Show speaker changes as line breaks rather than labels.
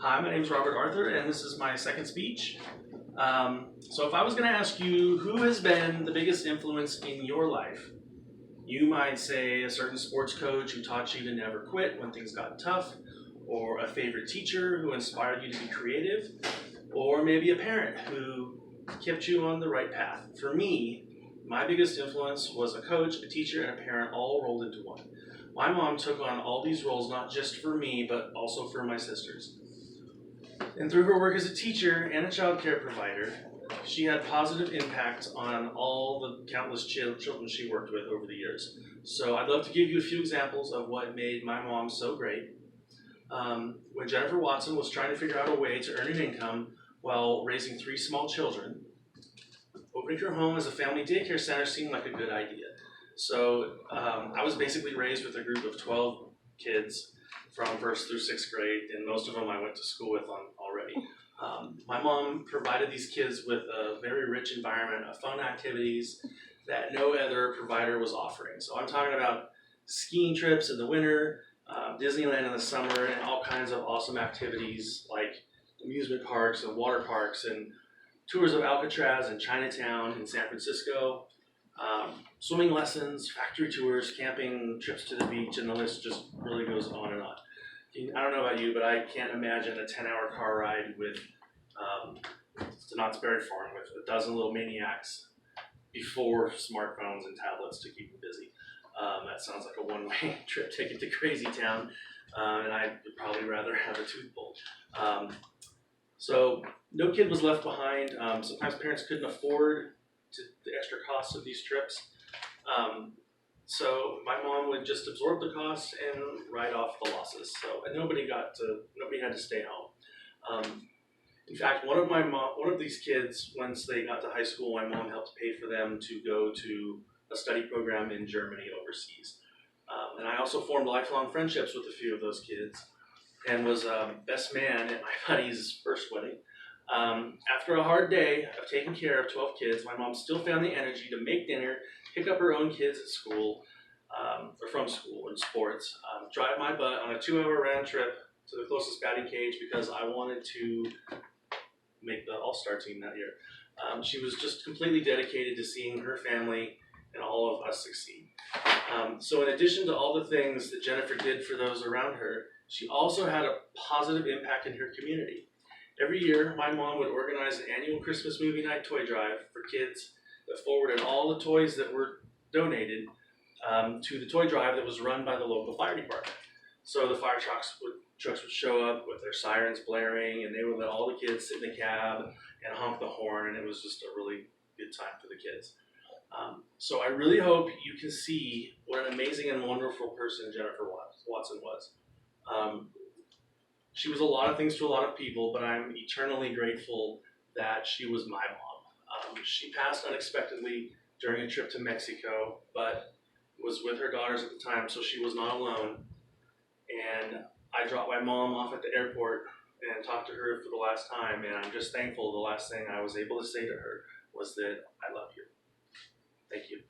Hi, my name is Robert Arthur, and this is my second speech. So if I was going to ask you who has been the biggest influence in your life, you might say a certain sports coach who taught you to never quit when things got tough, or a favorite teacher who inspired you to be creative, or maybe a parent who kept you on the right path. For me, my biggest influence was a coach, a teacher, and a parent all rolled into one. My mom took on all these roles not just for me, but also for my sisters. And through her work as a teacher and a child care provider, she had positive impact on all the countless children she worked with over the years. So I'd love to give you a few examples of what made my mom so great. When Jennifer Watson was trying to figure out a way to earn an income while raising 3 small children, opening her home as a family daycare center seemed like a good idea. So I was basically raised with a group of 12 kids from 1st through 6th grade, and most of them I went to school with already. My mom provided these kids with a very rich environment of fun activities that no other provider was offering. So I'm talking about skiing trips in the winter, Disneyland in the summer, and all kinds of awesome activities like amusement parks and water parks and tours of Alcatraz and Chinatown in San Francisco, swimming lessons, factory tours, camping, trips to the beach, and the list just really goes on and on. I don't know about you, but I can't imagine a 10-hour car ride with to Knott's Berry Farm with a dozen little maniacs before smartphones and tablets to keep them busy. That sounds like a one-way trip ticket to Crazy Town, and I would probably rather have a tooth pulled. So no kid was left behind. Sometimes parents couldn't afford the extra costs of these trips. So my mom would just absorb the costs and write off the losses. And nobody had to stay home. In fact, one of these kids, once they got to high school, my mom helped pay for them to go to a study program in Germany overseas. And I also formed lifelong friendships with a few of those kids and was best man at my buddy's first wedding. After a hard day of taking care of 12 kids, my mom still found the energy to make dinner, pick up her own kids at school, or from school and sports, drive my butt on a 2-hour round trip to the closest batting cage because I wanted to make the All-Star team that year. She was just completely dedicated to seeing her family and all of us succeed. So in addition to all the things that Jennifer did for those around her, she also had a positive impact in her community. Every year, my mom would organize an annual Christmas movie night toy drive for kids that forwarded all the toys that were donated to the toy drive that was run by the local fire department. So the fire trucks would show up with their sirens blaring, and they would let all the kids sit in the cab and honk the horn, and it was just a really good time for the kids. So I really hope you can see what an amazing and wonderful person Jennifer Watson was. She was a lot of things to a lot of people, but I'm eternally grateful that she was my mom. She passed unexpectedly during a trip to Mexico, but was with her daughters at the time, so she was not alone. And I dropped my mom off at the airport and talked to her for the last time, and I'm just thankful the last thing I was able to say to her was that I love you. Thank you.